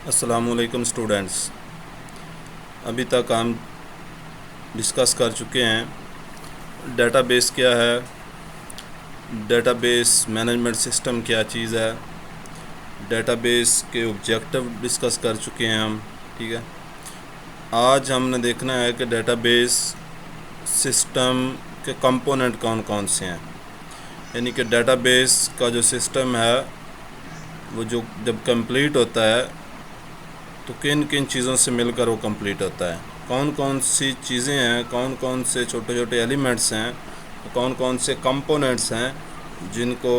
السلام علیکم اسٹوڈنٹس، ابھی تک ہم ڈسکس کر چکے ہیں ڈیٹا بیس کیا ہے، ڈیٹا بیس مینجمنٹ سسٹم کیا چیز ہے، ڈیٹا بیس کے آبجیکٹو ڈسکس کر چکے ہیں ہم. ٹھیک ہے، آج ہم نے دیکھنا ہے کہ ڈیٹا بیس سسٹم کے کمپوننٹ کون کون سے ہیں. یعنی کہ ڈیٹا بیس کا جو سسٹم ہے وہ جب کمپلیٹ ہوتا ہے تو کن کن چیزوں سے مل کر وہ کمپلیٹ ہوتا ہے، کون کون سی چیزیں ہیں، کون کون سے چھوٹے چھوٹے ایلیمنٹس ہیں، کون کون سے کمپوننٹس ہیں جن کو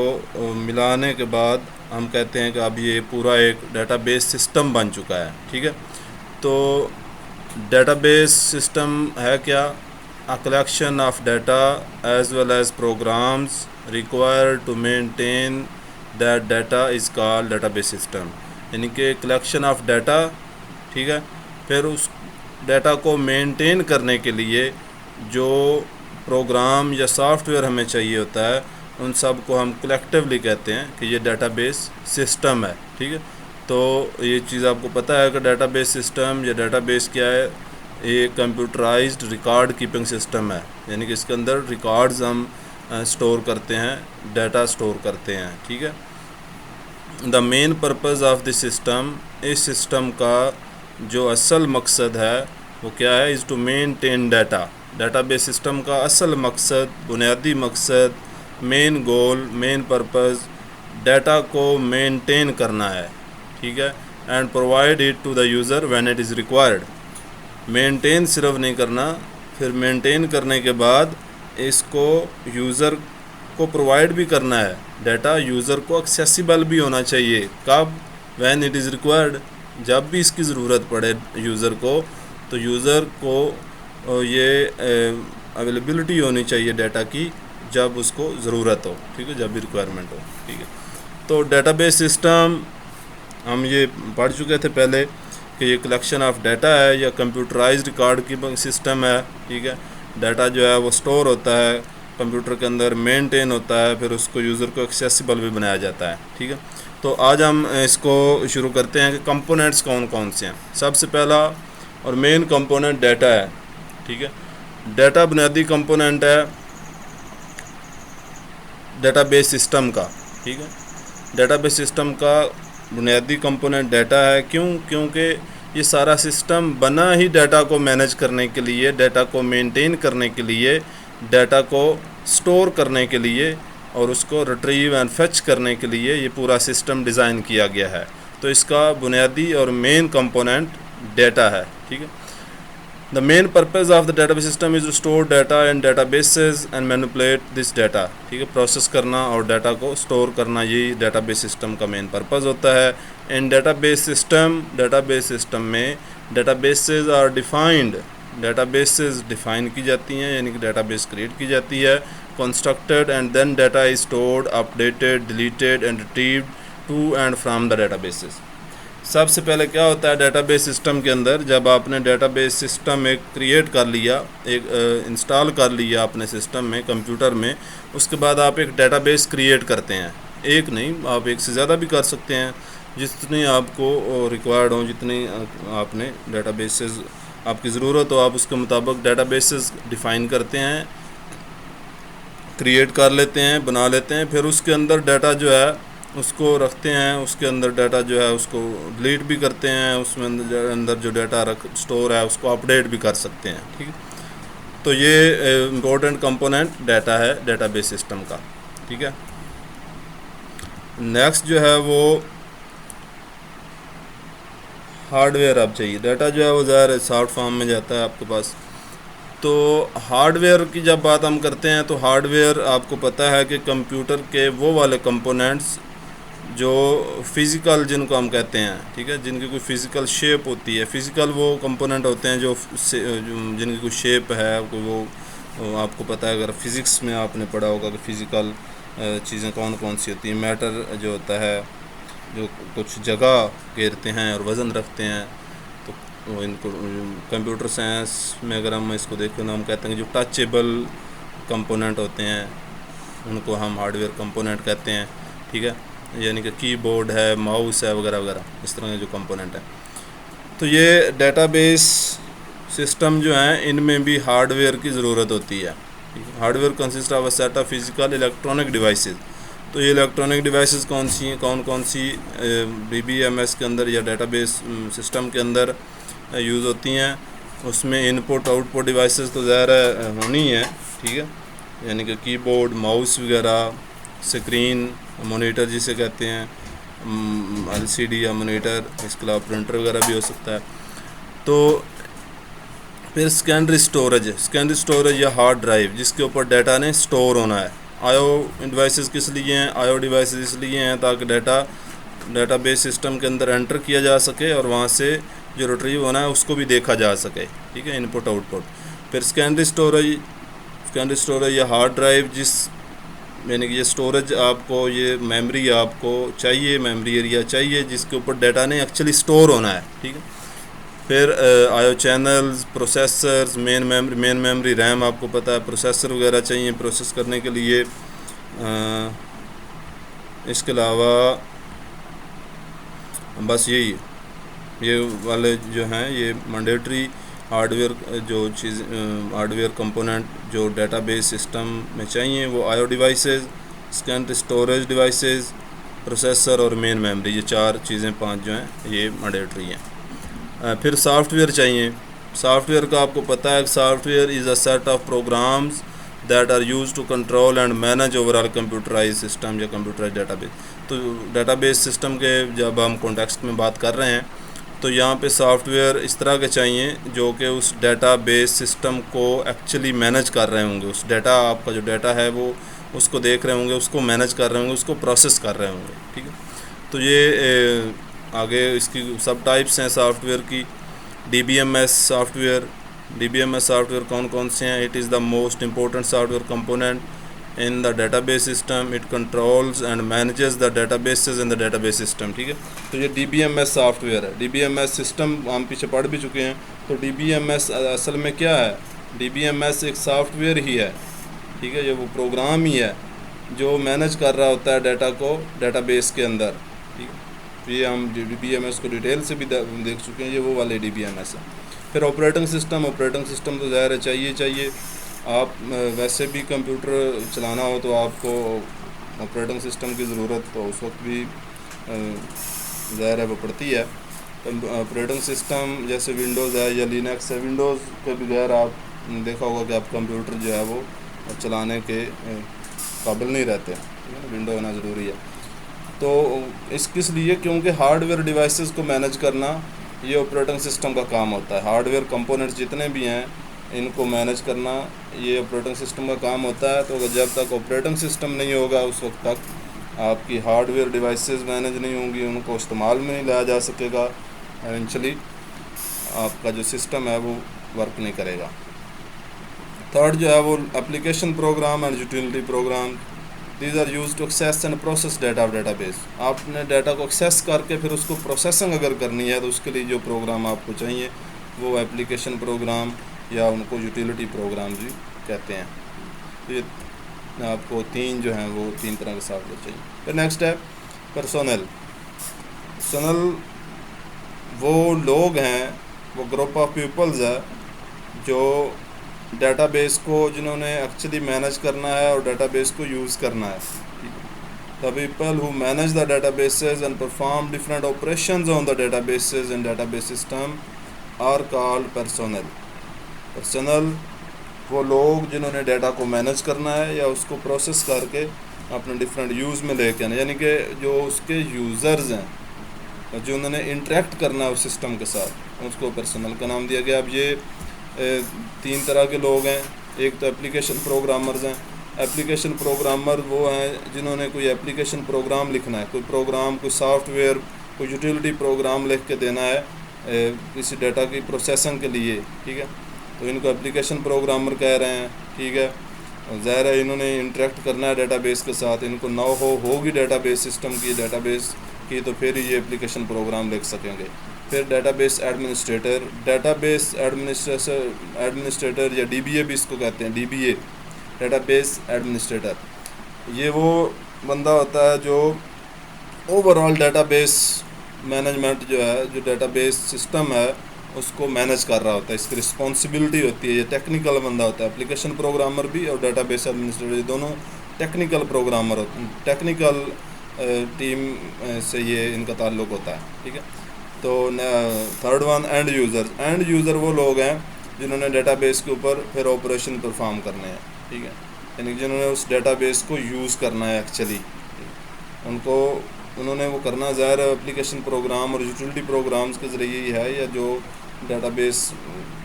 ملانے کے بعد ہم کہتے ہیں کہ اب یہ پورا ایک ڈیٹا بیس سسٹم بن چکا ہے. ٹھیک ہے، تو ڈیٹا بیس سسٹم ہے کیا؟ A collection of data as well as programs required to maintain that data is called database system. یعنی کہ کلیکشن آف ڈیٹا. ٹھیک ہے، پھر اس ڈیٹا کو مینٹین کرنے کے لیے جو پروگرام یا سافٹ ویئر ہمیں چاہیے ہوتا ہے ان سب کو ہم کلیکٹیولی کہتے ہیں کہ یہ ڈیٹا بیس سسٹم ہے. ٹھیک ہے، تو یہ چیز آپ کو پتہ ہے کہ ڈیٹا بیس سسٹم یا ڈیٹا بیس کیا ہے؟ یہ کمپیوٹرائزڈ ریکارڈ کیپنگ سسٹم ہے. یعنی کہ اس کے اندر ریکارڈز ہم سٹور کرتے ہیں، ڈیٹا سٹور کرتے ہیں. ٹھیک ہے، the main purpose of the system, اس سسٹم کا جو اصل مقصد ہے وہ کیا ہے؟ Is to maintain data. Database system کا اصل مقصد، بنیادی مقصد، main goal, main purpose data کو مینٹین کرنا ہے. ٹھیک ہے، and provide it to the user when it is required. Maintain صرف نہیں کرنا، پھر مینٹین کرنے کے بعد اس کو یوزر کو پرووائڈ بھی کرنا ہے. ڈیٹا یوزر کو ایکسیسیبل بھی ہونا چاہیے. کب؟ وین اٹ از ریکوائرڈ، جب بھی اس کی ضرورت پڑے یوزر کو تو یوزر کو یہ اویلیبلٹی ہونی چاہیے ڈیٹا کی جب اس کو ضرورت ہو. ٹھیک ہے، جب بھی ریکوائرمنٹ ہو. ٹھیک ہے، تو ڈیٹا بیس سسٹم ہم یہ پڑھ چکے تھے پہلے کہ یہ کلیکشن آف ڈیٹا ہے یا کمپیوٹرائزڈ ریکارڈ کیپنگ سسٹم ہے. ٹھیک ہے، ڈیٹا جو ہے وہ سٹور ہوتا ہے کمپیوٹر کے اندر، مینٹین ہوتا ہے، پھر اس کو یوزر کو ایکسیسیبل بھی بنایا جاتا ہے. ٹھیک ہے، تو آج ہم اس کو شروع کرتے ہیں کہ کمپوننٹس کون کون سے ہیں. سب سے پہلا اور مین کمپوننٹ ڈیٹا ہے. ٹھیک ہے، ڈیٹا بنیادی کمپوننٹ ہے ڈیٹا بیس سسٹم کا. ٹھیک ہے، ڈیٹا بیس سسٹم کا بنیادی کمپوننٹ ڈیٹا ہے. کیونکہ یہ سارا سسٹم بنا ہی ڈیٹا کو مینیج کرنے کے لیے، ڈیٹا کو مینٹین کرنے کے لیے، ڈیٹا کو سٹور کرنے کے لیے اور اس کو ریٹریو اینڈ فیچ کرنے کے لیے یہ پورا سسٹم ڈیزائن کیا گیا ہے. تو اس کا بنیادی اور مین کمپوننٹ ڈیٹا ہے. ٹھیک ہے، the main purpose of the database system is to store data in databases and manipulate this data. ٹھیک ہے، پروسیس کرنا اور ڈیٹا کو اسٹور کرنا، یہی ڈیٹا بیس سسٹم کا مین پرپز ہوتا ہے. In database system, database system میں databases are defined, databases define کی جاتی ہیں، یعنی کہ ڈیٹا بیس کریٹ کی جاتی ہے. Constructed and then data is stored, updated, deleted and retrieved to and from the databases. سب سے پہلے کیا ہوتا ہے ڈیٹا بیس سسٹم کے اندر؟ جب آپ نے ڈیٹا بیس سسٹم ایک کریٹ کر لیا، ایک انسٹال کر لیا اپنے سسٹم میں، کمپیوٹر میں، اس کے بعد آپ ایک ڈیٹا بیس کریٹ کرتے ہیں. ایک نہیں، آپ ایک سے زیادہ بھی کر سکتے ہیں، جتنی آپ کو ریکوائرڈ ہوں، جتنی آپ نے ڈیٹا بیسز آپ کی ضرورت ہو، آپ اس کے مطابق ڈیٹا بیسز ڈیفائن کرتے ہیں، کریٹ کر لیتے ہیں، بنا لیتے ہیں. پھر اس کے اندر ڈیٹا جو ہے اس کو رکھتے ہیں، اس کے اندر ڈیٹا جو ہے اس کو ڈیلیٹ بھی کرتے ہیں، اس میں اندر جو ڈیٹا سٹور ہے اس کو اپڈیٹ بھی کر سکتے ہیں. ٹھیک ہے، تو یہ امپورٹنٹ کمپوننٹ ڈیٹا ہے ڈیٹا بیس سسٹم کا. ٹھیک ہے، نیکسٹ جو ہے وہ ہارڈ ویئر آپ چاہیے. ڈیٹا جو ہے وہ ظاہر سافٹ فارم میں جاتا ہے آپ کے پاس. تو ہارڈ ویئر کی جب بات ہم کرتے ہیں تو ہارڈ ویئر آپ کو پتہ ہے کہ کمپیوٹر کے وہ والے کمپوننٹس جو فزیکل، جن کو ہم کہتے ہیں، ٹھیک ہے، جن کی کوئی فزیکل شیپ ہوتی ہے. فزیکل وہ کمپوننٹ ہوتے ہیں جو جن کی کوئی شیپ ہے، وہ آپ کو پتہ ہے، اگر فزکس میں آپ نے پڑھا ہوگا کہ فزیکل چیزیں کون کون سی ہوتی ہیں. میٹر جو ہوتا ہے جو کچھ جگہ گھیرتے ہیں اور وزن رکھتے ہیں، تو ان کو کمپیوٹر سائنس میں اگر ہم اس کو دیکھیں تو ہم کہتے ہیں کہ جو ٹچیبل کمپوننٹ ہوتے ہیں ان کو ہم ہارڈ ویئر کمپوننٹ کہتے ہیں. ٹھیک ہے، یعنی کہ کی بورڈ ہے، ماؤس ہے وغیرہ وغیرہ، اس طرح کے جو کمپوننٹ ہیں. تو یہ ڈیٹا بیس سسٹم جو ہیں ان میں بھی ہارڈ ویئر کی ضرورت ہوتی ہے. Hardware consist of a set of physical electronic devices. تو یہ الیکٹرانک ڈیوائسز کون سی ہیں، کون سی ڈی بی ایم ایس کے اندر یا ڈیٹا بیس سسٹم کے اندر یوز ہوتی ہیں. اس میں ان پٹ آؤٹ پٹ ڈیوائسز تو ظاہر ہونی ہے، ٹھیک ہے، یعنی کہ کی بورڈ، ماؤس وغیرہ، اسکرین، مانیٹر جسے کہتے ہیں، ایل سی ڈی یا مانیٹر، اس کے علاوہ پرنٹر وغیرہ بھی ہو سکتا ہے. تو پھر سیکنڈری اسٹوریج یا ہارڈ ڈرائیو جس کے اوپر ڈیٹا نے اسٹور ہونا ہے. آئیو ڈیوائسز کس لیے ہیں؟ آئیو ڈیوائسز اس لیے ہیں تاکہ ڈیٹا بیس سسٹم کے اندر انٹر کیا جا سکے اور وہاں سے جو ریٹریو ہونا ہے اس کو بھی دیکھا جا سکے، ٹھیک ہے، ان پٹ آؤٹ پٹ. پھر سیکنڈری اسٹوریج یا ہارڈ ڈرائیو یعنی کہ یہ اسٹوریج آپ کو، یہ میموری آپ کو چاہیے، میموری ایریا چاہیے جس کے اوپر ڈیٹا نے ایکچولی اسٹور ہونا ہے، ٹھیک ہے. پھر I O channels, processors, main memory, RAM آپ کو پتہ ہے، پروسیسر وغیرہ چاہیے پروسیس کرنے کے لیے. اس کے علاوہ بس یہ والے جو ہیں یہ مینڈیٹری ہارڈ ویئر کمپوننٹ جو ڈیٹا بیس سسٹم میں چاہیے وہ I O devices, secondary storage devices, processor اور مین میموری، یہ 5 جو ہیں یہ مینڈیٹری ہیں. پھر سافٹ ویئر چاہیے. سافٹ ویئر کا آپ کو پتہ ہے، software is a set of programs that are use to control and manage overall computerize system یا کمپیوٹرائز ڈیٹا بیس. تو ڈیٹا بیس سسٹم کے جب ہم کانٹیکسٹ میں بات کر رہے ہیں تو یہاں پہ سافٹ ویئر اس طرح کے چاہیے جو کہ اس ڈیٹا بیس سسٹم کو ایکچولی مینیج کر رہے ہوں گے. اس ڈیٹا، آپ کا جو ڈیٹا ہے وہ اس کو دیکھ رہے ہوں گے، اس کو مینیج کر رہے ہوں گے، اس کو پروسیس کر رہے ہوں گے، ٹھیک ہے. تو یہ آگے اس کی سب ٹائپس ہیں سافٹ ویئر کی. D B M S software. D B M S software کون سے ہیں؟ It is the most important software component in the database system. It controls and manages the databases in the database system, ٹھیک ہے. تو یہ D B M S software ہے. D B M S system ہم پیچھے پڑھ بھی چکے ہیں. تو ڈی بی ایم ایس اصل میں کیا ہے؟ ڈی بی ایم ایس ایک سافٹ ویئر ہی ہے، ٹھیک ہے. یہ وہ پروگرام ہی ہے جو مینیج کر رہا ہوتا ہے ڈیٹا کو ڈیٹا بیس کے اندر، ٹھیک ہے. یہ ہم ڈی بی ایم ایس کو ڈیٹیل سے بھی دیکھ چکے ہیں، یہ وہ والے ڈی بی ایم ایس ہے. پھر آپریٹنگ سسٹم تو ظاہر ہے چاہیے. آپ ویسے بھی کمپیوٹر چلانا ہو تو آپ کو آپریٹنگ سسٹم کی ضرورت تو اس وقت بھی ظاہر ہے وہ پڑتی ہے. آپریٹنگ سسٹم جیسے ونڈوز ہے یا لینکس ہے، ونڈوز کے بغیر آپ دیکھا ہوگا کہ آپ کمپیوٹر جو ہے وہ چلانے کے قابل نہیں رہتے، ونڈو ہونا ضروری ہے. تو کس لیے؟ کیونکہ ہارڈ ویئر ڈیوائسز کو مینیج کرنا یہ آپریٹنگ سسٹم کا کام ہوتا ہے. ہارڈ ویئر کمپوننٹس جتنے بھی ہیں ان کو مینیج کرنا یہ آپریٹنگ سسٹم کا کام ہوتا ہے. تو جب تک آپریٹنگ سسٹم نہیں ہوگا اس وقت تک آپ کی ہارڈ ویئر ڈیوائسز مینیج نہیں ہوں گی، ان کو استعمال میں نہیں لایا جا سکے گا. ایونچولی آپ کا جو سسٹم ہے وہ ورک نہیں کرے گا. تھرڈ جو ہے وہ application program and utility program. These are use to access and process data of database. آپ نے ڈیٹا کو ایکسیس کر کے پھر اس کو پروسیسنگ اگر کرنی ہے تو اس کے لیے جو پروگرام آپ کو چاہیے وہ اپلیکیشن پروگرام یا ان کو یوٹیلٹی پروگرام بھی کہتے ہیں. تو یہ آپ کو جو ہیں وہ 3 طرح کے سافٹ ویئر چاہیے. پھر نیکسٹ ہے پرسونل. وہ لوگ ہیں، وہ گروپ آف پیپلز ہے جو ڈیٹا بیس کو جنہوں نے ایکچولی مینیج کرنا ہے اور ڈیٹا بیس کو یوز کرنا ہے. The people who manage the databases and perform different operations on the databases and database system are called personnel. وہ لوگ جنہوں نے ڈیٹا کو مینیج کرنا ہے یا اس کو پروسیس کر کے اپنے ڈفرینٹ یوز میں لے کے آنا، یعنی کہ جو اس کے یوزرز ہیں جو انہوں نے انٹریکٹ کرنا ہے اس سسٹم کے ساتھ، اس کو پرسنل کا نام دیا گیا. اب یہ 3 طرح کے لوگ ہیں. ایک تو اپلیکیشن پروگرامرز ہیں. اپلیکیشن پروگرامر وہ ہیں جنہوں نے کوئی اپلیکیشن پروگرام لکھنا ہے، کوئی پروگرام، کوئی سافٹ ویئر، کوئی یوٹیلٹی پروگرام لکھ کے دینا ہے کسی ڈیٹا کی پروسیسنگ کے لیے، ٹھیک ہے. تو ان کو اپلیکیشن پروگرامر کہہ رہے ہیں، ٹھیک ہے. ظاہر ہے انہوں نے انٹریکٹ کرنا ہے ڈیٹا بیس کے ساتھ، ان کو نو ہوگی ڈیٹا بیس سسٹم کی، ڈیٹا بیس کی، تو پھر یہ اپلیکیشن پروگرام لکھ سکیں گے. پھر data base administrator. Data base administrator یا ڈی بی اے بھی اس کو کہتے ہیں، ڈی بی اے، ڈیٹا بیس ایڈمنسٹریٹر. یہ وہ بندہ ہوتا ہے جو over all data base management جو ہے، جو ڈیٹا بیس سسٹم ہے اس کو مینیج کر رہا ہوتا ہے، اس کی رسپانسبلٹی ہوتی ہے. یہ ٹیکنیکل بندہ ہوتا ہے، اپلیکیشن پروگرامر بھی اور ڈیٹا بیس ایڈمنسٹریٹر، یہ دونوں ٹیکنیکل پروگرامر ہوتے ہیں، ٹیکنیکل ٹیم سے یہ ان کا تعلق ہوتا ہے. ٹھیک ہے. تو third one and user. And user وہ لوگ ہیں جنہوں نے ڈیٹا بیس کے اوپر پھر آپریشن پرفارم کرنے ہیں. ٹھیک ہے. یعنی جنہوں نے اس ڈیٹا بیس کو یوز کرنا ہے ایکچولی، انہوں نے وہ کرنا ظاہر اپلیکیشن پروگرام اور یوٹیلٹی پروگرامز کے ذریعے ہی ہے، یا جو ڈیٹا بیس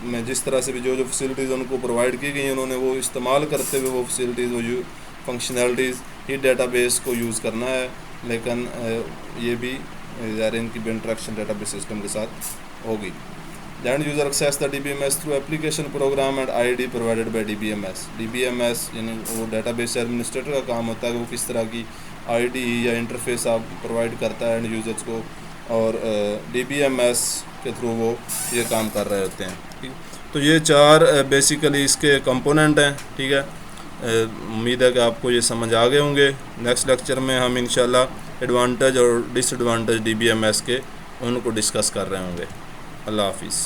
میں جس طرح سے بھی جو فیسلٹیز ان کو پرووائڈ کی گئی ہیں انہوں نے وہ استعمال کرتے ہوئے وہ فیسلٹیز، وہ فنکشنالٹیز ہی ڈیٹا بیس کو یوز کرنا ہے. لیکن یہ بھی ظاہر ان کی بھی انٹریکشن ڈیٹا بیس سسٹم کے ساتھ ہوگی. The end user access the DBMS through application program and ID provided by DBMS. DBMS یعنی وہ ڈیٹا بیس ایڈمنسٹریٹر کا کام ہوتا ہے کہ وہ کس طرح کی آئی ڈی یا انٹرفیس آپ پرووائڈ کرتا ہے اینڈ یوزرس کو، اور DBMS کے تھرو وہ یہ کام کر رہے ہوتے ہیں. تو یہ 4 بیسیکلی اس کے کمپوننٹ ہیں. ٹھیک ہے. امید ہے کہ آپ کو یہ سمجھ آ گئے ہوں گے. نیکسٹ لیکچر میں ہم انشاءاللہ ایڈوانٹیج اور ڈس ایڈوانٹیج DBMS کے ان کو ڈسکس کر رہے ہوں گے. اللہ حافظ.